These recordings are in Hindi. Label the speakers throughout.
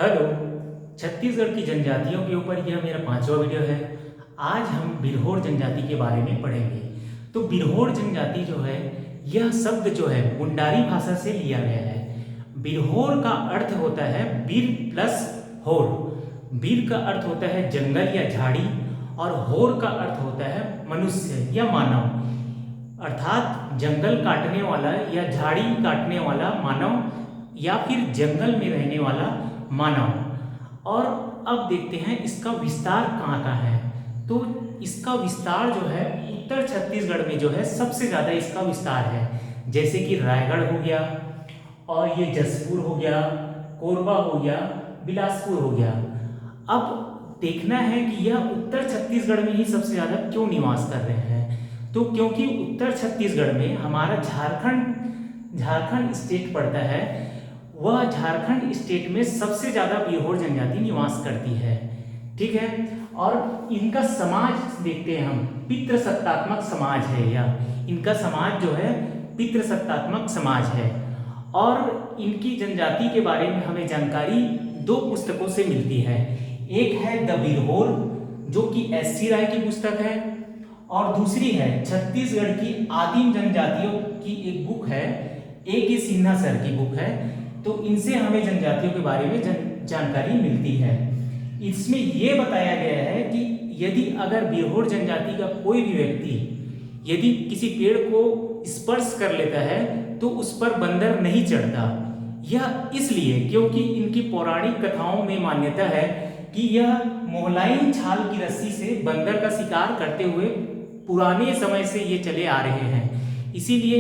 Speaker 1: हेलो। छत्तीसगढ़ की जनजातियों के ऊपर यह मेरा 5वां वीडियो है। आज हम बिरहोर जनजाति के बारे में पढ़ेंगे। तो बिरहोर जनजाति जो है, यह शब्द जो है मुंडारी भाषा से लिया गया है। बिरहोर का अर्थ होता है बीर प्लस होर। बीर का अर्थ होता है जंगल या झाड़ी, और होर का अर्थ होता है मनुष्य या मानव, अर्थात जंगल काटने वाला या झाड़ी काटने वाला मानव या फिर जंगल में रहने वाला मानव। और अब देखते हैं इसका विस्तार कहाँ कहाँ है। तो इसका विस्तार जो है उत्तर छत्तीसगढ़ में जो है सबसे ज़्यादा इसका विस्तार है, जैसे कि रायगढ़ हो गया, और ये जसपुर हो गया, कोरबा हो गया, बिलासपुर हो गया। अब देखना है कि यह उत्तर छत्तीसगढ़ में ही सबसे ज़्यादा क्यों निवास कर रहे हैं। तो क्योंकि उत्तर छत्तीसगढ़ में हमारा झारखंड स्टेट पड़ता है, वह झारखंड स्टेट में सबसे ज़्यादा बिरहोर जनजाति निवास करती है। ठीक है। और इनका समाज देखते हैं हम, पितृसत्तात्मक समाज है यह। इनका समाज जो है पितृसत्तात्मक समाज है। और इनकी जनजाति के बारे में हमें जानकारी दो पुस्तकों से मिलती है। एक है द बिरहोर, जो कि एस.सी. राय की पुस्तक है, और दूसरी है छत्तीसगढ़ की आदिम जनजातियों की एक बुक है, A.K. सिन्हा सर की बुक है। तो इनसे हमें जनजातियों के बारे में जानकारी मिलती है। इसमें यह बताया गया है कि यदि अगर बिरहोर जनजाति का कोई भी व्यक्ति यदि किसी पेड़ को स्पर्श कर लेता है तो उस पर बंदर नहीं चढ़ता। यह इसलिए क्योंकि इनकी पौराणिक कथाओं में मान्यता है कि यह मोहलाइन छाल की रस्सी से बंदर का शिकार करते हुए पुराने समय से ये चले आ रहे हैं। इसीलिए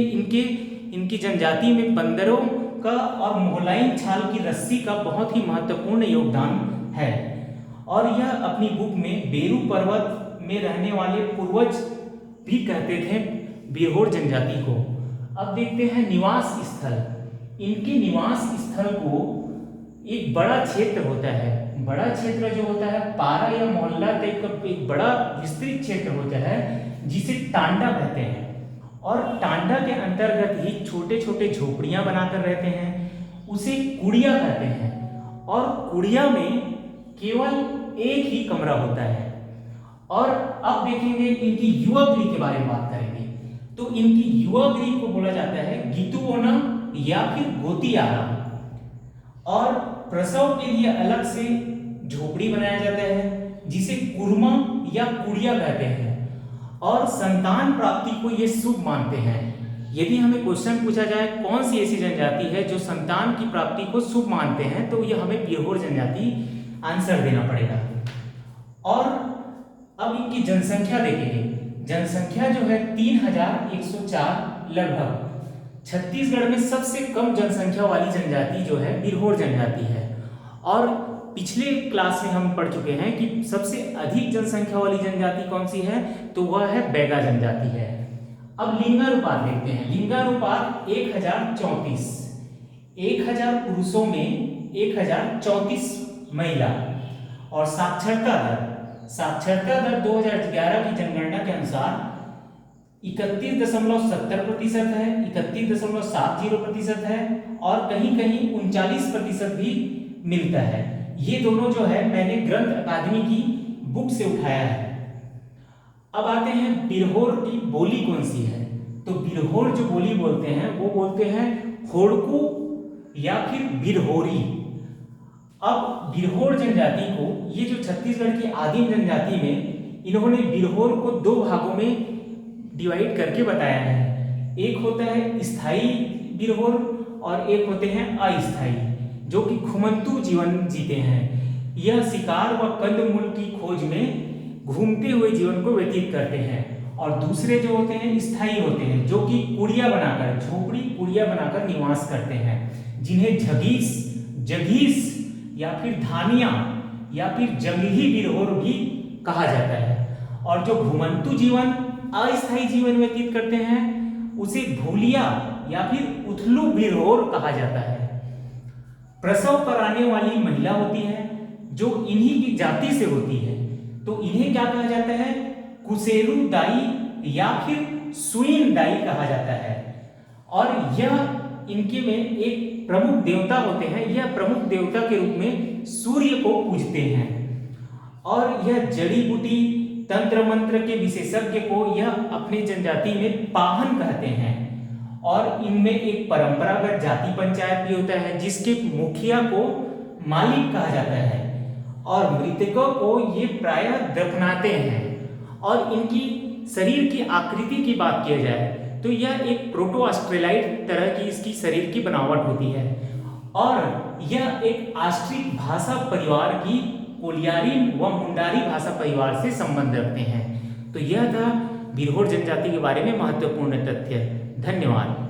Speaker 1: इनकी जनजाति में बंदरों का और मोहलाइन छाल की रस्सी का बहुत ही महत्वपूर्ण योगदान है। और यह अपनी बुक में बेरू पर्वत में रहने वाले पूर्वज भी कहते थे बिरहोर जनजाति को। अब देखते हैं निवास स्थल। इनके निवास स्थल को एक बड़ा क्षेत्र होता है। बड़ा क्षेत्र जो होता है पारा या मोहल्ला टाइप का एक बड़ा विस्तृत क्षेत्र होता है, जिसे टांडा कहते हैं। और टांडा के अंतर्गत ही छोटे छोटे झोपड़ियां बनाकर रहते हैं, उसे कुड़िया कहते हैं। और कुड़िया में केवल एक ही कमरा होता है। और अब देखेंगे इनकी युवा गृह के बारे में बात करेंगे। तो इनकी युवा गृह को बोला जाता है गीतुओना या फिर गोतियारा। और प्रसव के लिए अलग से झोपड़ी बनाया जाता है, जिसे कुरमा या कुड़िया कहते हैं। और संतान प्राप्ति को ये शुभ मानते हैं। यदि हमें क्वेश्चन पूछा जाए कौन सी ऐसी जनजाति है जो संतान की प्राप्ति को शुभ मानते हैं, तो यह हमें बिरहोर जनजाति आंसर देना पड़ेगा। और अब इनकी जनसंख्या देखेंगे। जनसंख्या जो है 3104 लगभग। छत्तीसगढ़ में सबसे कम जनसंख्या वाली जनजाति जो है बिरहोर जनजाति है। और पिछले क्लास में हम पढ़ चुके हैं कि सबसे अधिक जनसंख्या वाली जनजाति कौन सी है, तो वह है बैगा जनजाति है। अब लिंगानुपात देखते हैं। लिंगानुपात 1034, 1000 पुरुषों में 1034 महिला। और साक्षरता दर 2011 की जनगणना के अनुसार 31.70% है, 31.70% है, और कहीं कहीं 39% भी मिलता है। ये दोनों जो है मैंने ग्रंथ अकादमी की बुक से उठाया है। अब आते हैं बिरहोर की बोली कौन सी है। तो बिरहोर जो बोली बोलते हैं वो बोलते हैं होड़कू या फिर बिरहोरी। अब बिरहोर जनजाति को, ये जो छत्तीसगढ़ की आदिम जनजाति में, इन्होंने बिरहोर को दो भागों में डिवाइड करके बताया है। एक होता है स्थायी बिरहोर और एक होते हैं अस्थायी, जो कि घुमंतु जीवन जीते हैं। यह शिकार व कंदमूल की खोज में घूमते हुए जीवन को व्यतीत करते हैं। और दूसरे जो होते हैं स्थायी होते हैं, जो कि कुड़िया बनाकर, झोपड़ी कुड़िया बनाकर निवास करते हैं, जिन्हें जगीस या फिर धानिया या फिर जंगली बिरहोर भी कहा जाता है। और जो घुमंतु जीवन, अस्थायी जीवन व्यतीत करते हैं, उसे भूलिया या फिर उथलू बिरहोर कहा जाता है। प्रसव कराने वाली महिला होती है जो इन्हीं की जाति से होती है, तो इन्हें क्या कहा जाता है, कुसेरू दाई या फिर सुईन दाई कहा जाता है। और यह इनके में एक प्रमुख देवता होते हैं, यह प्रमुख देवता के रूप में सूर्य को पूजते हैं। और यह जड़ी बूटी तंत्र मंत्र के विशेषज्ञ को यह अपनी जनजाति में पाहन कहते हैं। और इनमें एक परंपरागत जाति पंचायत भी होता है जिसके मुखिया को मालिक कहा जाता है। और मृतकों को ये प्रायः दफनाते हैं। और इनकी शरीर की आकृति की बात किया जाए तो यह एक प्रोटो ऑस्ट्रेलाइड तरह की इसकी शरीर की बनावट होती है। और यह एक ऑस्ट्रिक भाषा परिवार की कोलियारी व मुंडारी भाषा परिवार से संबंध रखते हैं। तो यह था बिरहोर जनजाति के बारे में महत्वपूर्ण तथ्य। धन्यवाद।